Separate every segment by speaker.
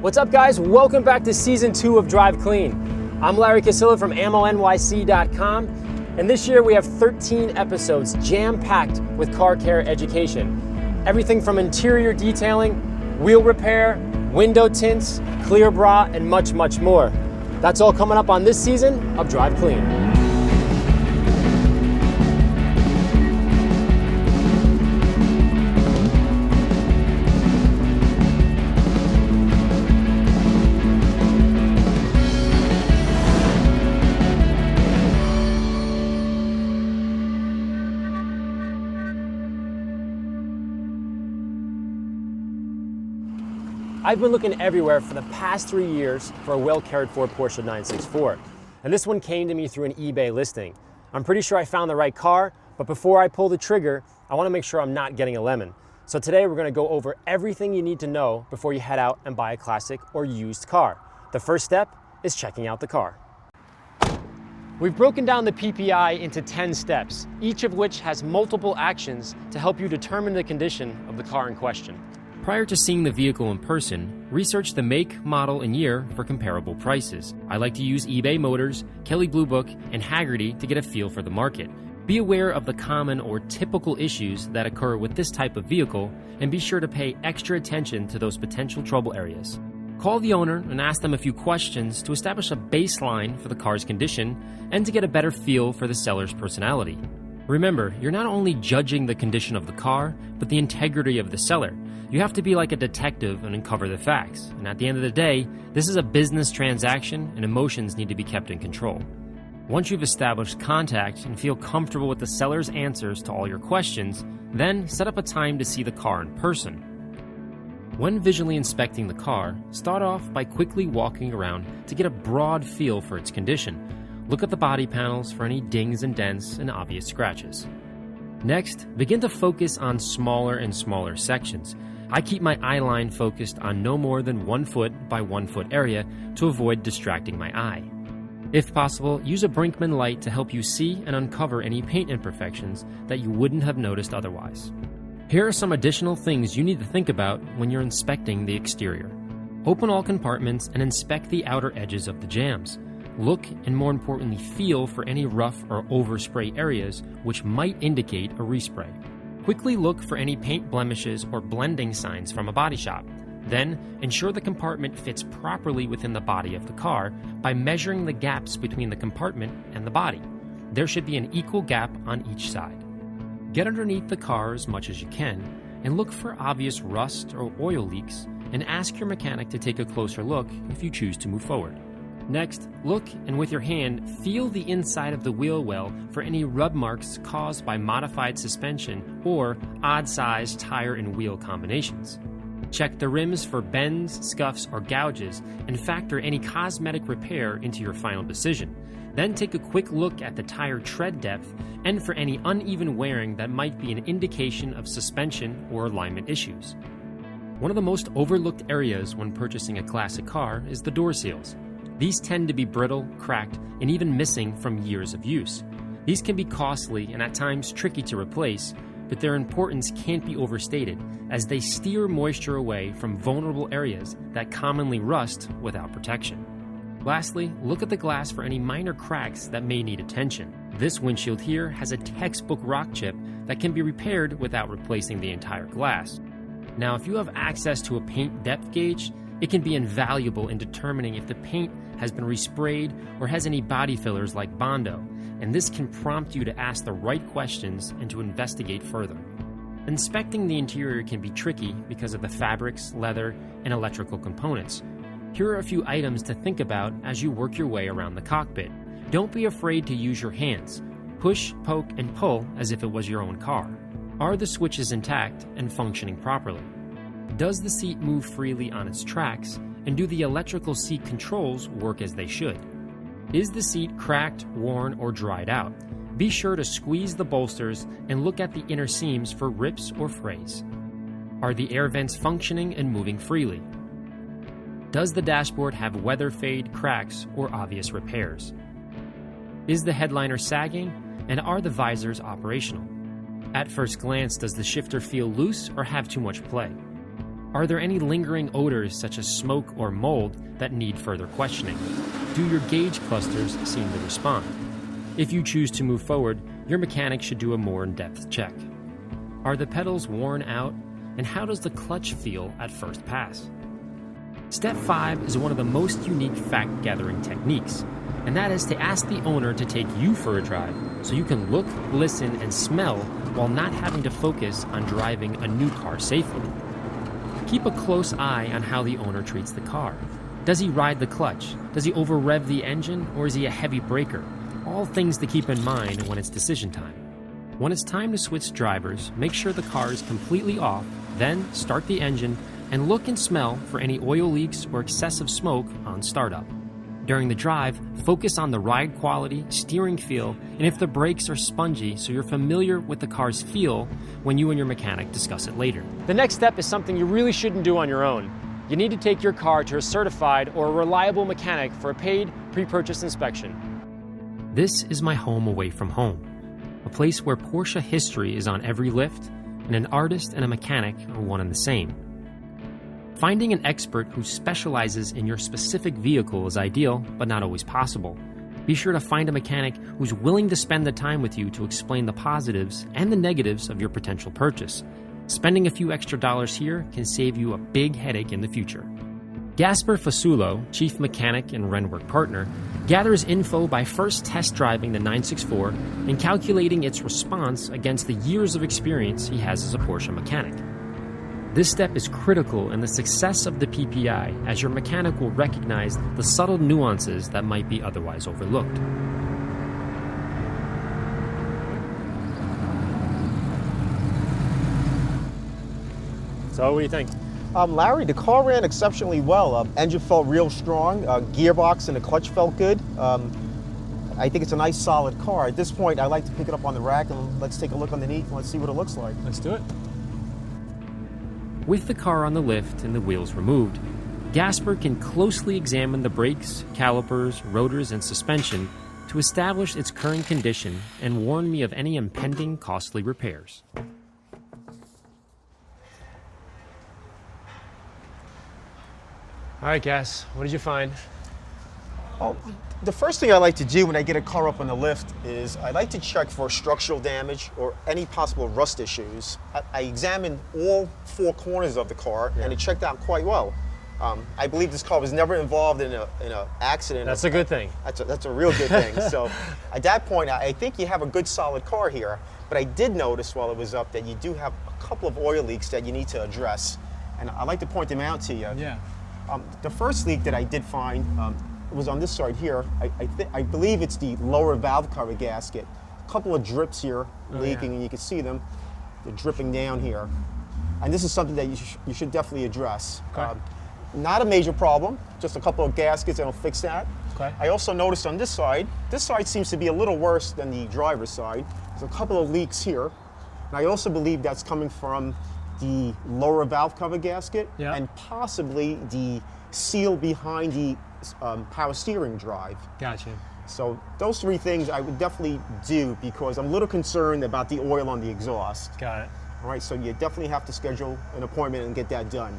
Speaker 1: What's up, guys? Welcome back to Season 2 of Drive Clean. I'm Larry Casilla from AmmoNYC.com, and this year we have 13 episodes jam-packed with car care education. Everything from interior detailing, wheel repair, window tints, clear bra, and much, much more. That's all coming up on this season of Drive Clean. I've been looking everywhere for the past 3 years for a well-cared-for Porsche 964, and this one came to me through an eBay listing. I'm pretty sure I found the right car, but before I pull the trigger, I want to make sure I'm not getting a lemon. So today we're going to go over everything you need to know before you head out and buy a classic or used car. The first step is checking out the car. We've broken down the PPI into 10 steps, each of which has multiple actions to help you determine the condition of the car in question. Prior to seeing the vehicle in person, research the make, model, and year for comparable prices. I like to use eBay Motors, Kelley Blue Book, and Hagerty to get a feel for the market. Be aware of the common or typical issues that occur with this type of vehicle, and be sure to pay extra attention to those potential trouble areas. Call the owner and ask them a few questions to establish a baseline for the car's condition and to get a better feel for the seller's personality. Remember, you're not only judging the condition of the car, but the integrity of the seller. You have to be like a detective and uncover the facts. And at the end of the day, this is a business transaction and emotions need to be kept in control. Once you've established contact and feel comfortable with the seller's answers to all your questions, then set up a time to see the car in person. When visually inspecting the car, start off by quickly walking around to get a broad feel for its condition. Look at the body panels for any dings and dents and obvious scratches. Next, begin to focus on smaller and smaller sections. I keep my eye line focused on no more than 1 foot by 1 foot area to avoid distracting my eye. If possible, use a Brinkmann light to help you see and uncover any paint imperfections that you wouldn't have noticed otherwise. Here are some additional things you need to think about when you're inspecting the exterior. Open all compartments and inspect the outer edges of the jambs. Look and, more importantly, feel for any rough or overspray areas which might indicate a respray. Quickly look for any paint blemishes or blending signs from a body shop. Then, ensure the compartment fits properly within the body of the car by measuring the gaps between the compartment and the body. There should be an equal gap on each side. Get underneath the car as much as you can and look for obvious rust or oil leaks, and ask your mechanic to take a closer look if you choose to move forward. Next, look and with your hand, feel the inside of the wheel well for any rub marks caused by modified suspension or odd-sized tire and wheel combinations. Check the rims for bends, scuffs, or gouges, and factor any cosmetic repair into your final decision. Then take a quick look at the tire tread depth and for any uneven wearing that might be an indication of suspension or alignment issues. One of the most overlooked areas when purchasing a classic car is the door seals. These tend to be brittle, cracked, and even missing from years of use. These can be costly and at times tricky to replace, but their importance can't be overstated as they steer moisture away from vulnerable areas that commonly rust without protection. Lastly, look at the glass for any minor cracks that may need attention. This windshield here has a textbook rock chip that can be repaired without replacing the entire glass. Now, if you have access to a paint depth gauge, it can be invaluable in determining if the paint has been resprayed or has any body fillers like Bondo, and this can prompt you to ask the right questions and to investigate further. Inspecting the interior can be tricky because of the fabrics, leather, and electrical components. Here are a few items to think about as you work your way around the cockpit. Don't be afraid to use your hands. Push, poke, and pull as if it was your own car. Are the switches intact and functioning properly? Does the seat move freely on its tracks, and do the electrical seat controls work as they should? Is the seat cracked, worn, or dried out? Be sure to squeeze the bolsters and look at the inner seams for rips or frays. Are the air vents functioning and moving freely? Does the dashboard have weather fade, cracks, or obvious repairs? Is the headliner sagging, and are the visors operational? At first glance, does the shifter feel loose or have too much play? Are there any lingering odors such as smoke or mold that need further questioning? Do your gauge clusters seem to respond? If you choose to move forward, your mechanic should do a more in-depth check. Are the pedals worn out? And how does the clutch feel at first pass? Step 5 is one of the most unique fact-gathering techniques, and that is to ask the owner to take you for a drive so you can look, listen, and smell while not having to focus on driving a new car safely. Keep a close eye on how the owner treats the car. Does he ride the clutch? Does he over-rev the engine, or is he a heavy braker? All things to keep in mind when it's decision time. When it's time to switch drivers, make sure the car is completely off, then start the engine and look and smell for any oil leaks or excessive smoke on startup. During the drive, focus on the ride quality, steering feel, and if the brakes are spongy so you're familiar with the car's feel when you and your mechanic discuss it later. The next step is something you really shouldn't do on your own. You need to take your car to a certified or a reliable mechanic for a paid pre-purchase inspection. This is my home away from home, a place where Porsche history is on every lift, and an artist and a mechanic are one and the same. Finding an expert who specializes in your specific vehicle is ideal, but not always possible. Be sure to find a mechanic who's willing to spend the time with you to explain the positives and the negatives of your potential purchase. Spending a few extra dollars here can save you a big headache in the future. Gasper Fasulo, chief mechanic and Renwork partner, gathers info by first test driving the 964 and calculating its response against the years of experience he has as a Porsche mechanic. This step is critical in the success of the PPI, as your mechanic will recognize the subtle nuances that might be otherwise overlooked. So what do you think?
Speaker 2: Larry, the car ran exceptionally well. Engine felt real strong. Gearbox and the clutch felt good. I think it's a nice, solid car. At this point, I'd like to pick it up on the rack and let's take a look underneath and let's see what it looks like.
Speaker 1: Let's do it. With the car on the lift and the wheels removed, Gasper can closely examine the brakes, calipers, rotors, and suspension to establish its current condition and warn me of any impending costly repairs. All right, Gas, what did you find?
Speaker 2: Oh, the first thing I like to do when I get a car up on the lift is I like to check for structural damage or any possible rust issues. I examined all four corners of the car and it checked out quite well. I believe this car was never involved in an accident.
Speaker 1: That's a good thing.
Speaker 2: That's a real good thing. So at that point, I think you have a good solid car here. But I did notice while it was up that you do have a couple of oil leaks that you need to address. And I'd like to point them out to you.
Speaker 1: Yeah.
Speaker 2: The first leak that I did find was on this side here. I believe it's the lower valve cover gasket. A couple of drips here leaking, and you can see them. They're dripping down here. And this is something that you should definitely address.
Speaker 1: Okay.
Speaker 2: Not a major problem, just a couple of gaskets that'll fix that.
Speaker 1: Okay.
Speaker 2: I also noticed on this side seems to be a little worse than the driver's side. There's a couple of leaks here. And I also believe that's coming from the lower valve cover gasket and possibly the seal behind the power steering drive.
Speaker 1: Gotcha.
Speaker 2: So those three things I would definitely do because I'm a little concerned about the oil on the exhaust.
Speaker 1: Got it.
Speaker 2: All right, so you definitely have to schedule an appointment and get that done.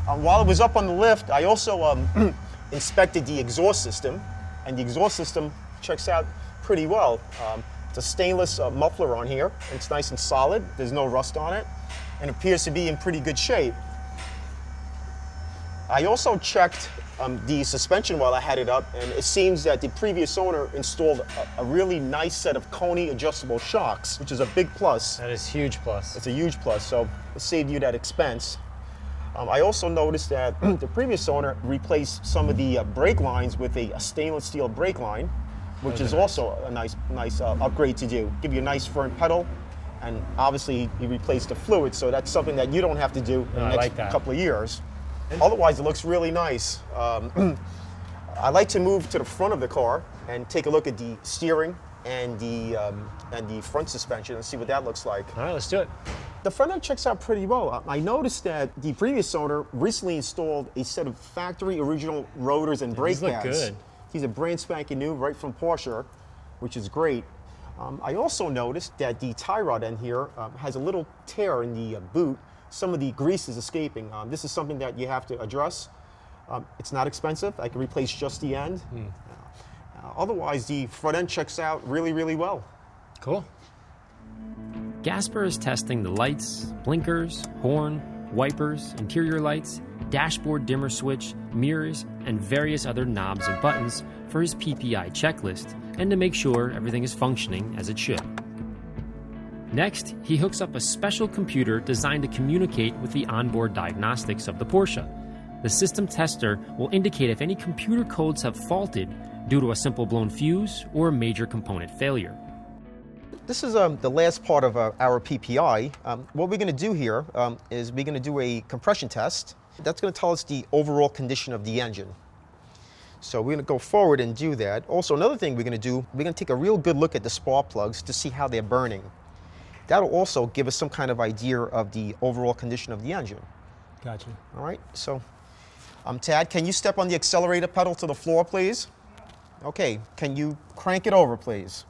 Speaker 2: While I was up on the lift, I also inspected the exhaust system, and the exhaust system checks out pretty well. It's a stainless muffler on here. It's nice and solid. There's no rust on it, and appears to be in pretty good shape. I also checked the suspension while I had it up, and it seems that the previous owner installed a really nice set of Coney adjustable shocks, which is a big plus.
Speaker 1: That is huge plus.
Speaker 2: It's a huge plus, so it saved you that expense. I also noticed that the previous owner replaced some of the brake lines with a stainless steel brake line, which is also a nice upgrade to do. Give you a nice firm pedal, and obviously he replaced the fluid, so that's something that you don't have to do in the next couple of years. Otherwise, it looks really nice. I like to move to the front of the car and take a look at the steering and the front suspension and see what that looks like.
Speaker 1: All right, let's do it.
Speaker 2: The front end checks out pretty well. I noticed that the previous owner recently installed a set of factory original rotors and brake pads.
Speaker 1: These look good.
Speaker 2: These are brand spanking new, right from Porsche, which is great. I also noticed that the tie rod end here has a little tear in the boot, some of the grease is escaping. This is something that you have to address. It's not expensive. I can replace just the end. Otherwise, the front end checks out really, really well.
Speaker 1: Cool. Gasper is testing the lights, blinkers, horn, wipers, interior lights, dashboard dimmer switch, mirrors, and various other knobs and buttons for his PPI checklist, and to make sure everything is functioning as it should. Next, he hooks up a special computer designed to communicate with the onboard diagnostics of the Porsche. The system tester will indicate if any computer codes have faulted due to a simple blown fuse or a major component failure.
Speaker 2: This is the last part of our PPI. What we're going to do here is we're going to do a compression test. That's going to tell us the overall condition of the engine. So we're going to go forward and do that. Also, another thing we're going to do, we're going to take a real good look at the spark plugs to see how they're burning. That'll also give us some kind of idea of the overall condition of the engine.
Speaker 1: Gotcha.
Speaker 2: All right, so Tad, can you step on the accelerator pedal to the floor, please? Okay, can you crank it over, please?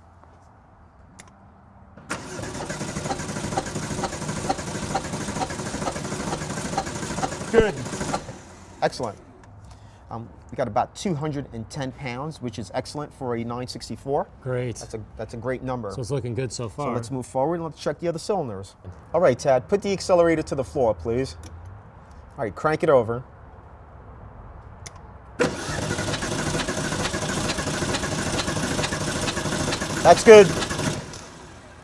Speaker 1: Good.
Speaker 2: Excellent. We got about 210 pounds, which is excellent for a 964.
Speaker 1: Great.
Speaker 2: That's a great number.
Speaker 1: So it's looking good so far.
Speaker 2: So let's move forward and let's check the other cylinders. All right, Tad, put the accelerator to the floor, please. All right, crank it over. That's good.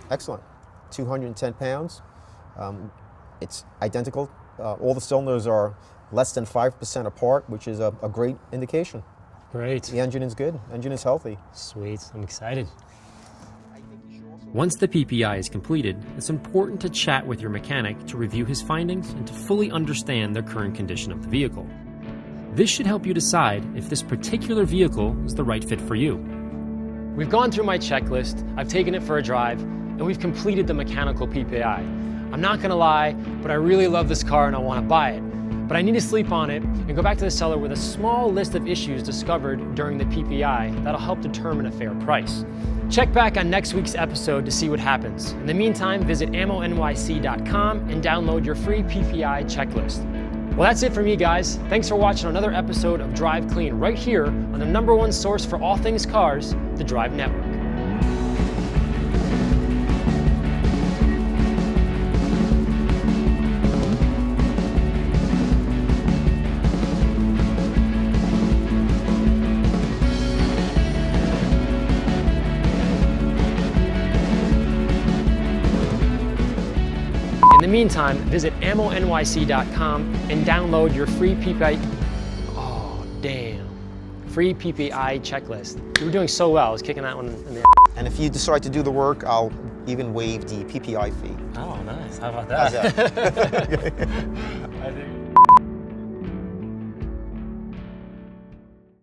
Speaker 2: Excellent. 210 pounds. It's identical. All the cylinders are less than 5% apart, which is a great indication.
Speaker 1: Great.
Speaker 2: The engine is good. Engine is healthy.
Speaker 1: Sweet. I'm excited. Once the PPI is completed, it's important to chat with your mechanic to review his findings and to fully understand the current condition of the vehicle. This should help you decide if this particular vehicle is the right fit for you. We've gone through my checklist, I've taken it for a drive, and we've completed the mechanical PPI. I'm not gonna lie, but I really love this car and I wanna buy it. But I need to sleep on it and go back to the seller with a small list of issues discovered during the PPI that'll help determine a fair price. Check back on next week's episode to see what happens. In the meantime, visit ammonyc.com and download your free PPI checklist. Well, that's it for me, guys. Thanks for watching another episode of Drive Clean right here on the #1 source for all things cars, the Drive Network. In the meantime, visit ammonyc.com and download your free PPI. Oh, damn. Free PPI checklist. You were doing so well. I was kicking that one in the.
Speaker 2: And if you decide to do the work, I'll even waive the PPI fee.
Speaker 1: Oh, nice. How about
Speaker 2: How's
Speaker 1: that?
Speaker 2: that?
Speaker 1: I think